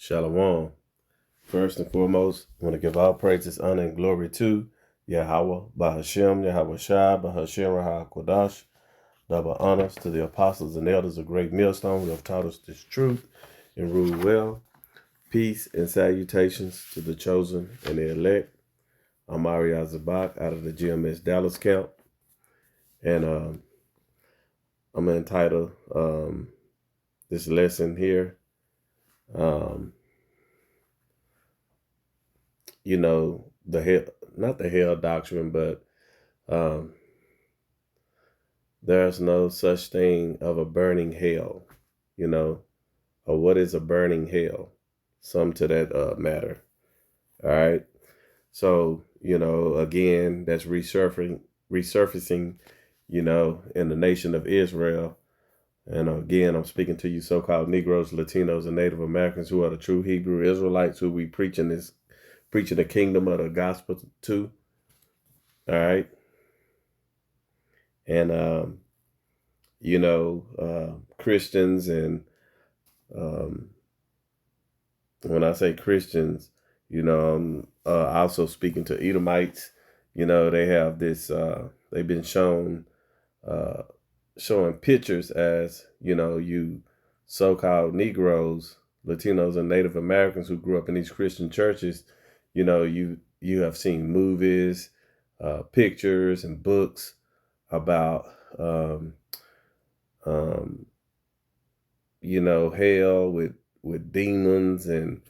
Shalom. First and foremost, I want to give all praises, honor, and glory to Yahweh, Bahashem, Yahweh Shai, Bahashem, Rahah Kodash. Double honors to the apostles and elders of Great Millstone who have taught us this truth and ruled well. Peace and salutations to the chosen and the elect. I'm Ari Azabak out of the GMS Dallas camp. And I'm going to entitle this lesson here, not the hell doctrine, but there's no such thing of a burning hell, or what is a burning hell? Some to that matter. All right. So, again, that's resurfacing, in the nation of Israel. And again, I'm speaking to you so-called Negroes, Latinos, and Native Americans who are the true Hebrew Israelites who we preaching the kingdom of the gospel to. All right. And, Christians and when I say Christians, I'm also speaking to Edomites. They have this, they've been showing pictures as, you so-called Negroes, Latinos, and Native Americans who grew up in these Christian churches, you have seen movies, pictures, and books about, hell with demons and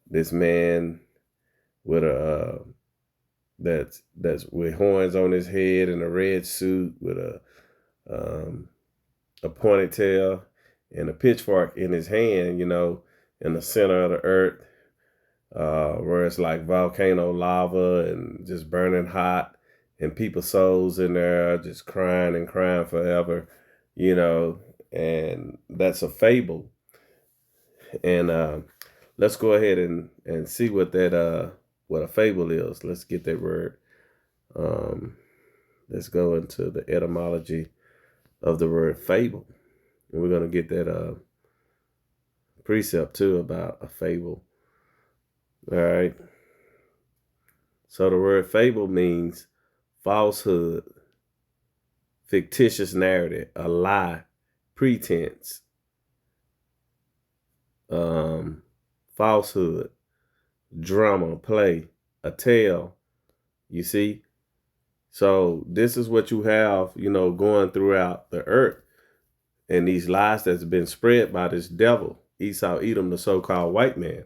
this man with that's with horns on his head and a red suit with a ponytail and a pitchfork in his hand, in the center of the earth, where it's like volcano lava and just burning hot, and people's souls in there just crying and crying forever, and that's a fable. And let's go ahead and see what a fable is. Let's get that word. Let's go into the etymology of the word fable. And we're going to get that precept too about a fable. All right. So the word fable means falsehood, fictitious narrative, a lie, pretense, falsehood, drama, play, a tale. You see? So this is what you have, going throughout the earth, and these lies that's been spread by this devil, Esau, Edom, the so-called white man.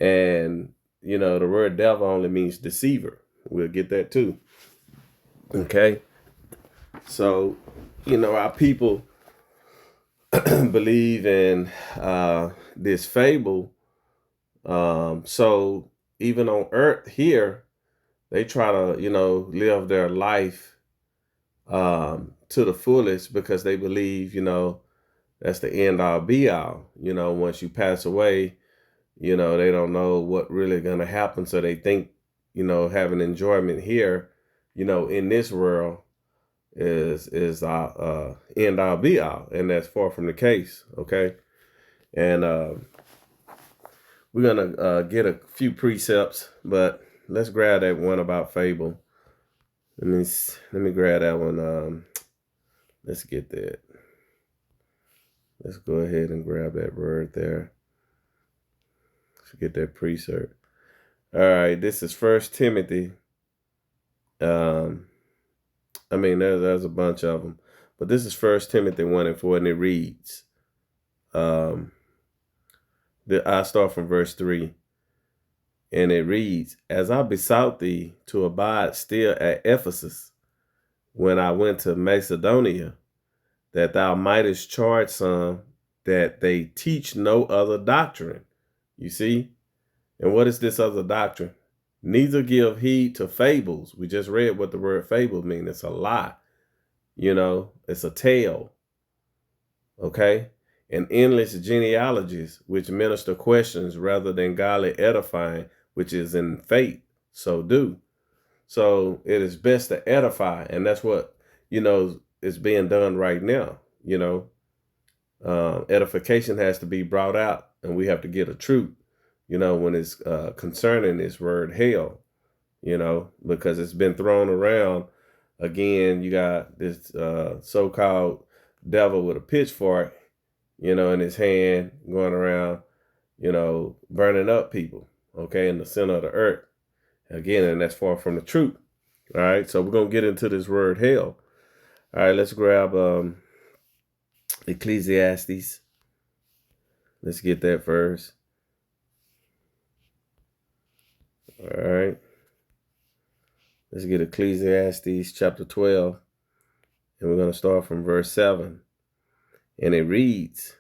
And, the word devil only means deceiver. We'll get that too. Okay. So, our people believe in this fable. So even on earth here, they try to, live their life to the fullest because they believe, that's the end all be all. Once you pass away, they don't know what really going to happen. So they think, having enjoyment here, in this world is our end all be all. And that's far from the case. Okay. And we're going to get a few precepts, but let's grab that one about fable. Let me grab that one. Let's get that. Let's go ahead and grab that word there. Let's get that precept. All right, this is 1 Timothy. There's a bunch of them, but this is 1 Timothy 1:4, and it reads, I start from verse 3. And it reads, as I besought thee to abide still at Ephesus when I went to Macedonia, that thou mightest charge some that they teach no other doctrine. You see? And what is this other doctrine? Neither give heed to fables. We just read what the word fable means. It's a lie. It's a tale. Okay? And endless genealogies, which minister questions rather than godly edifying, which is in faith. So do. So it is best to edify. And that's what, is being done right now. edification has to be brought out, and we have to get a truth, when it's concerning this word hell, because it's been thrown around. Again, you got this so-called devil with a pitchfork, in his hand, going around, burning up people, okay, in the center of the earth. Again, and that's far from the truth. All right, so we're going to get into this word hell. All right, let's grab Ecclesiastes. Let's get that first. All right. Let's get Ecclesiastes chapter 12. And we're going to start from verse 7. And it reads,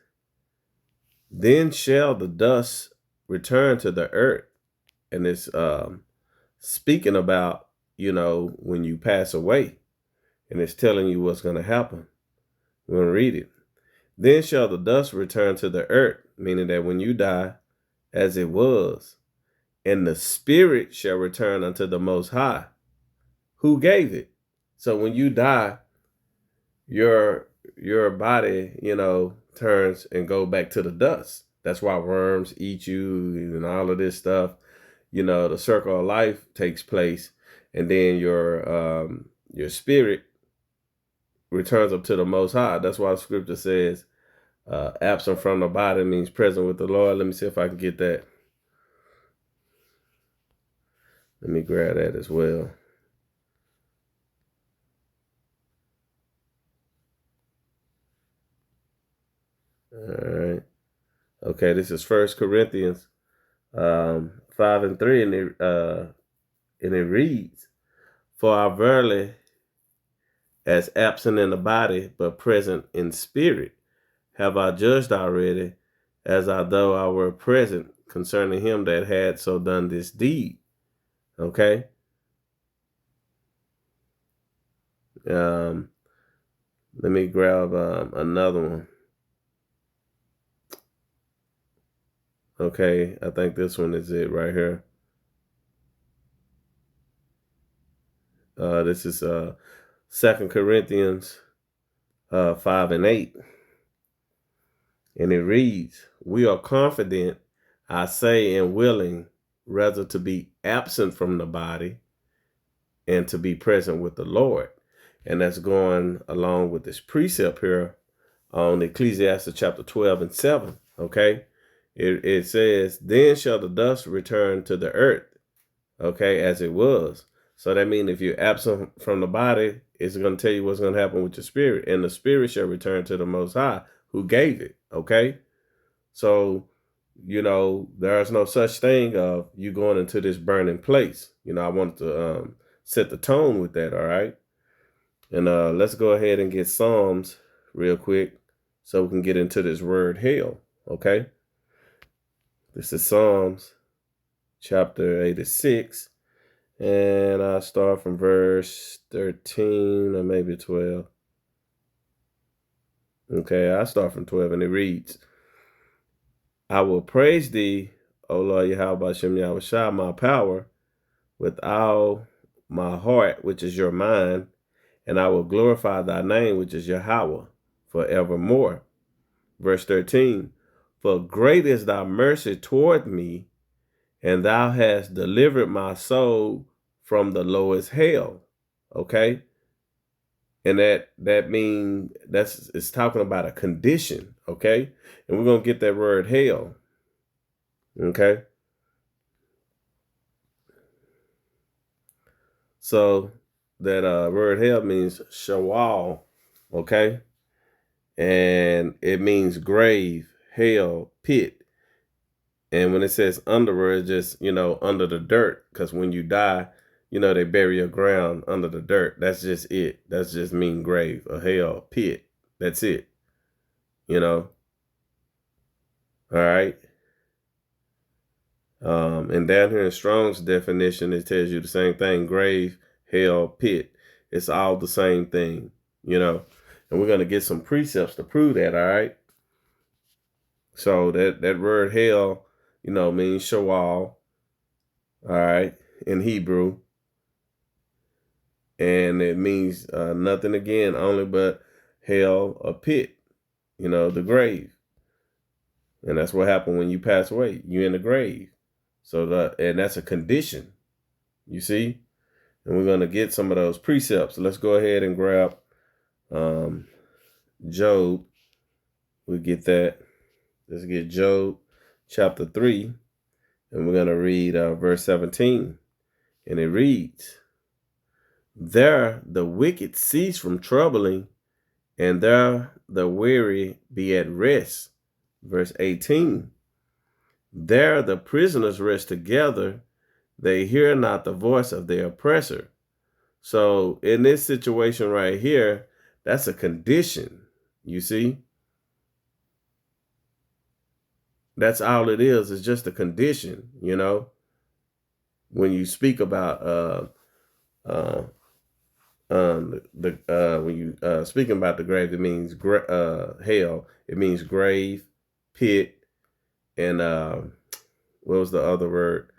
"Then shall the dust return to the earth." And it's speaking about, when you pass away. And it's telling you what's going to happen. We're going to read it. "Then shall the dust return to the earth," meaning that when you die, "as it was, and the spirit shall return unto the Most High, who gave it." So when you die, your body, turns and go back to the dust. That's why worms eat you and all of this stuff. The circle of life takes place, and then your spirit returns up to the Most High. That's why the scripture says, absent from the body means present with the Lord. Let me see if I can get that. Let me grab that as well. All right. Okay, this is 1 Corinthians 5:3, and it reads, "For I verily, as absent in the body, but present in spirit, have I judged already, as though I were present, concerning him that had so done this deed." Okay. Let me grab another one. Okay, I think this one is it right here. This is 2 Corinthians 5:8. And it reads, "We are confident, I say, and willing, rather to be absent from the body and to be present with the Lord." And that's going along with this precept here on Ecclesiastes chapter 12 and 7. Okay. It says, "Then shall the dust return to the earth," okay, "as it was." So that means if you're absent from the body, it's going to tell you what's going to happen with your spirit. "And the spirit shall return to the Most High, who gave it." Okay. So, there's no such thing of you going into this burning place. I wanted to set the tone with that. All right. And let's go ahead and get Psalms real quick so we can get into this word hell. Okay. This is Psalms chapter 86. And I'll start from verse 13 or maybe 12. Okay, I'll start from 12, and it reads, "I will praise thee, O Lord Yahweh Hashem Yahushua, my power, with all my heart, which is your mind, and I will glorify thy name, which is Yahweh, forevermore." Verse 13, "For great is thy mercy toward me, and thou hast delivered my soul from the lowest hell." Okay. And that means it's talking about a condition. Okay. And we're going to get that word hell. Okay. So that word hell means shawal. Okay. And it means grave, hell, pit. And when it says under, it's just, under the dirt. Because when you die, they bury your ground under the dirt. That's just it. That's just mean grave, a hell, pit. That's it. All right. And down here in Strong's definition, it tells you the same thing: grave, hell, pit. It's all the same thing, And we're going to get some precepts to prove that, all right? So that word hell, means shawal, all right, in Hebrew. And it means nothing again, only but hell, a pit. the grave. And that's what happened when you pass away. You're in the grave. And that's a condition, you see? And we're going to get some of those precepts. Let's go ahead and grab Job. We'll get that. Let's get Job chapter 3. And we're going to read verse 17. And it reads, "There the wicked cease from troubling, and there the weary be at rest." Verse 18. "There the prisoners rest together. They hear not the voice of their oppressor." So in this situation right here, that's a condition, you see? That's all it is. It's just a condition, when you speak about when you speaking about the grave, it means hell. It means grave, pit, and what was the other word?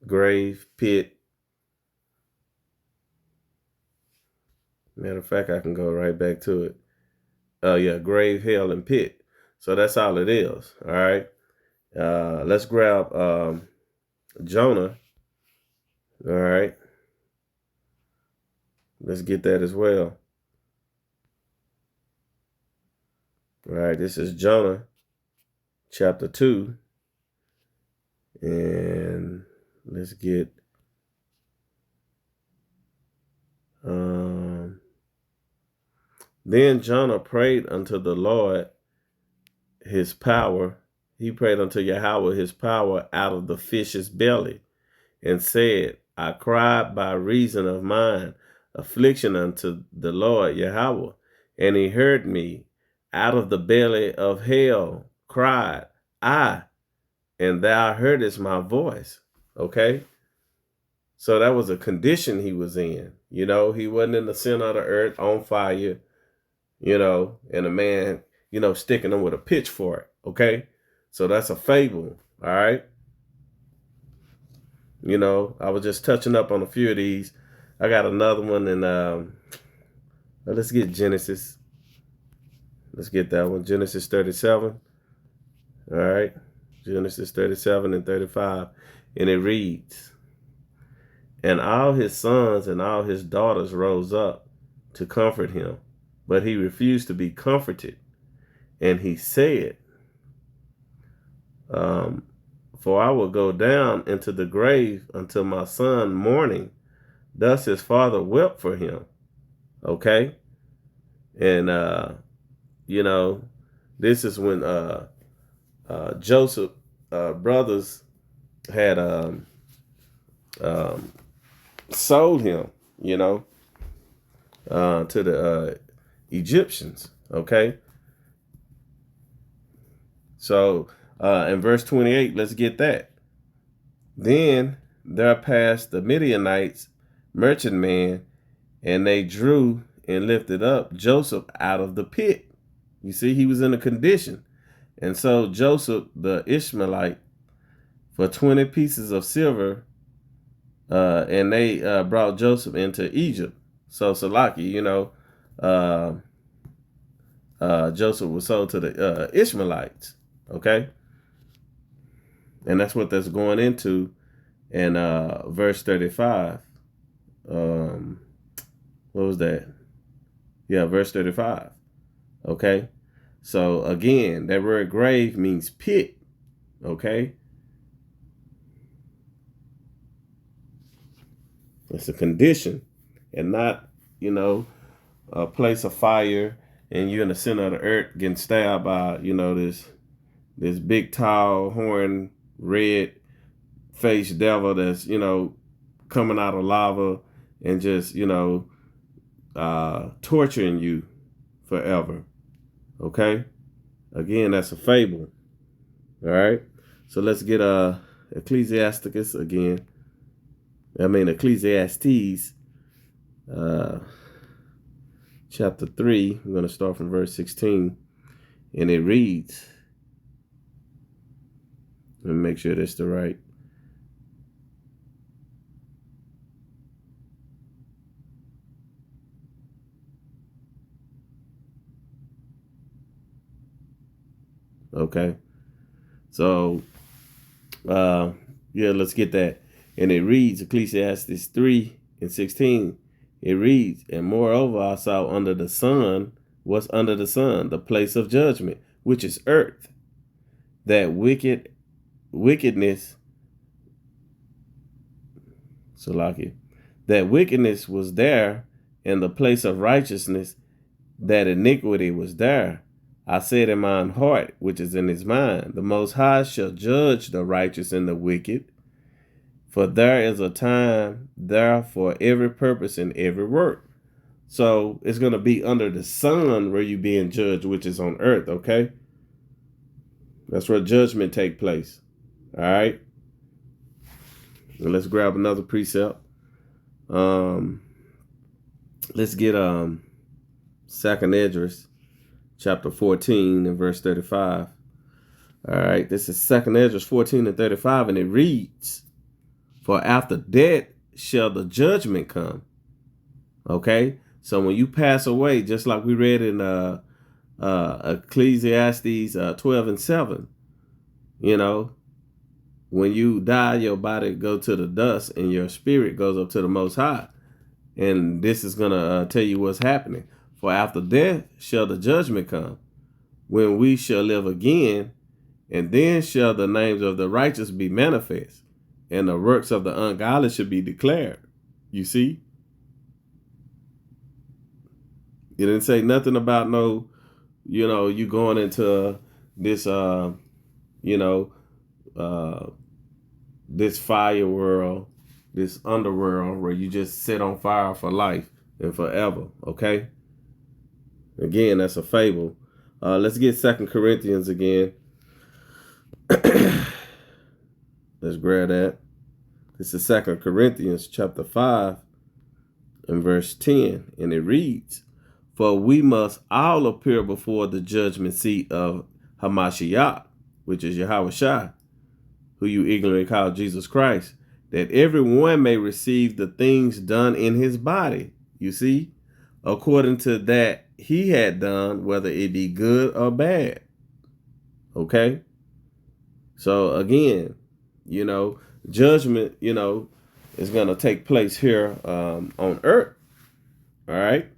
Grave, pit. Matter of fact, I can go right back to it. Oh yeah, grave, hell, and pit. So that's all it is. All right. Let's grab Jonah. All right. Let's get that as well. All right. This is Jonah chapter 2. And let's get then Jonah prayed unto the Lord his power. He prayed unto Yahweh his power out of the fish's belly, and said, I cried by reason of mine affliction unto the Lord Yahweh, and he heard me. Out of the belly of hell cried I, and thou heardest my voice. Okay? So that was a condition he was in. He wasn't in the center of the earth on fire, and a man, sticking him with a pitchfork. Okay? So that's a fable. All right? I was just touching up on a few of these. I got another one, and let's get Genesis. Let's get that one. Genesis 37. All right. Genesis 37 and 35. And it reads, "And all his sons and all his daughters rose up to comfort him, but he refused to be comforted. And he said, for I will go down into the grave until my son mourning. Thus his father wept for him." Okay. And, this is when Joseph brothers had sold him, to the Egyptians. Okay. So in verse 28, let's get that. "Then there passed the Midianites merchantmen, and they drew and lifted up Joseph out of the pit." You see, he was in a condition. "And so Joseph the Ishmaelite for 20 pieces of silver, and they brought Joseph into Egypt." So Salaki, Joseph was sold to the Ishmaelites. Okay. And that's what that's going into in verse 35. What was that? Yeah, verse 35. Okay. So again, that word grave means pit. Okay. It's a condition, and not, a place of fire and you're in the center of the earth getting stabbed by, this big, tall, horn, red faced devil that's, coming out of lava and just, torturing you forever. Okay. Again, that's a fable. All right. So let's get Ecclesiasticus again. Ecclesiastes, chapter 3. I'm going to start from verse 16. And it reads, let me make sure that's the right. Okay. So, yeah, let's get that. And it reads, Ecclesiastes 3:16. It reads, and moreover, I saw under the sun, what's under the sun? The place of judgment, which is earth, that wickedness, Salaki, that wickedness was there, and the place of righteousness, that iniquity was there. I said in mine heart, which is in his mind, the Most High shall judge the righteous and the wicked, for there is a time there for every purpose and every work. So it's going to be under the sun where you being judged, which is on earth, okay? That's where judgment take place. All right? And let's grab another precept. Let's get Second Esdras, chapter 14 and verse 35. All right, this is Second Esdras 14 and 35, and it reads, for after death shall the judgment come. Okay, so when you pass away, just like we read in Ecclesiastes 12 and 7, you know, when you die, your body go to the dust and your spirit goes up to the Most High. And this is going to tell you what's happening. For after death shall the judgment come, when we shall live again, and then shall the names of the righteous be manifest, and the works of the ungodly shall be declared. You see? It didn't say nothing about no, you going into this, this fire world, this underworld where you just sit on fire for life and forever, okay? Again, that's a fable. Let's get 2 Corinthians again. Let's grab that. This is 2 Corinthians chapter 5 and verse 10. And it reads, for we must all appear before the judgment seat of Hamashiach, which is Yahushua, who you ignorantly call Jesus Christ, that everyone may receive the things done in his body, you see, according to that he had done, whether it be good or bad. Okay? So again, judgment, is going to take place here on earth. All right?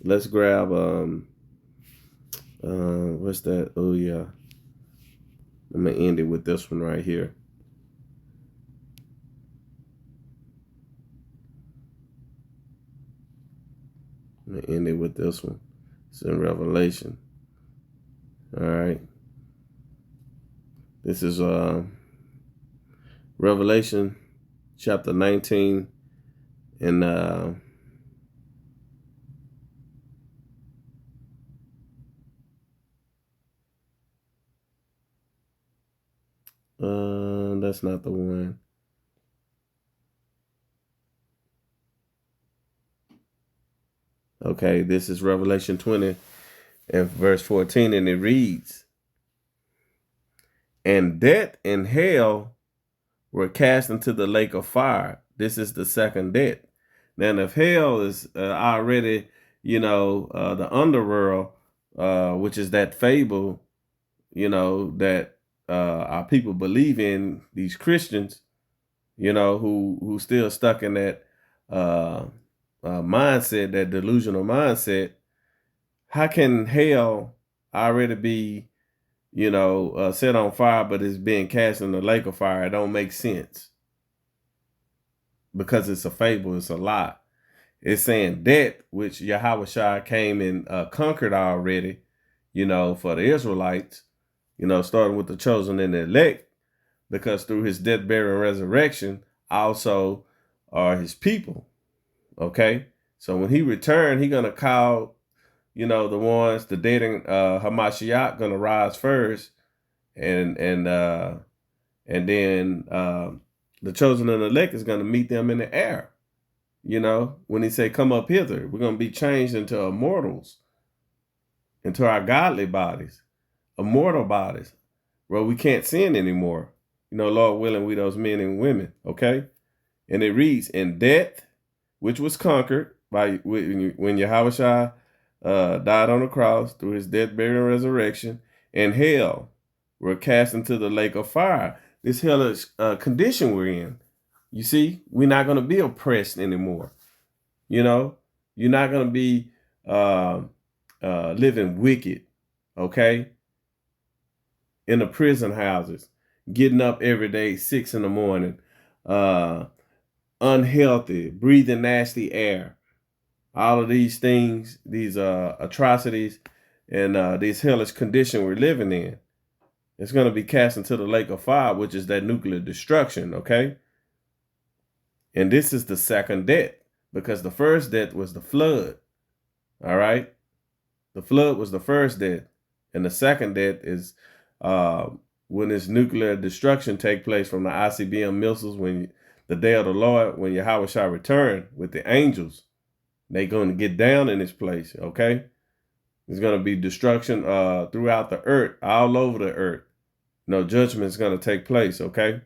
Let's grab, what's that? Oh, yeah. I'm going to end it with this one right here. I'm going to end it with this one. It's in Revelation. All right. This is Revelation chapter 19 and that's not the one. Okay, this is Revelation 20 and verse 14, and it reads, and death and hell were cast into the lake of fire. This is the second death. Now, if hell is already, the underworld, which is that fable, that our people believe in, these Christians, who still stuck in that mindset, that delusional mindset. How can hell already be, set on fire, but it's being cast in the lake of fire? It don't make sense, because it's a fable, it's a lie. It's saying death, which Yahushua came and conquered already, for the Israelites, starting with the chosen and the elect, because through his death, burial, and resurrection also are his people. Okay? So when he returned, he going to call, the ones, the dead in Hamashiach going to rise first, and then the chosen and elect is going to meet them in the air. When he say, come up hither, we're going to be changed into immortals, into our godly bodies, immortal bodies, where we can't sin anymore. Lord willing, we those men and women, okay? And it reads, in death, which was conquered by when Yahushua died on the cross through his death, burial, and resurrection, and hell were cast into the lake of fire. This hellish condition we're in. You see, we're not going to be oppressed anymore. You know, you're not going to be living wicked, okay, in the prison houses, getting up every day, 6 in the morning, unhealthy, breathing nasty air. All of these things, these atrocities, and this hellish condition we're living in, it's going to be cast into the lake of fire, which is that nuclear destruction, okay? And this is the second death, because the first death was the flood, all right? The flood was the first death, and the second death is when this nuclear destruction take place from the ICBM missiles, when the day of the Lord, when Yahweh shall return with the angels. They're going to get down in this place, okay? There's going to be destruction throughout the earth, all over the earth. No judgment is going to take place, okay?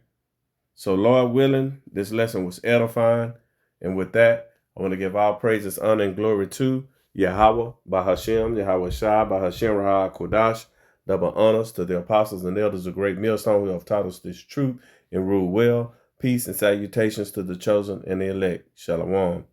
So, Lord willing, this lesson was edifying. And with that, I want to give all praises, honor, and glory to Yahweh, Bahashem, Yahweh Shai, Bahashem, Rahah Kodash. Double honors to the apostles and elders of Great Millstone who have taught us this truth and rule well. Peace and salutations to the chosen and the elect. Shalom.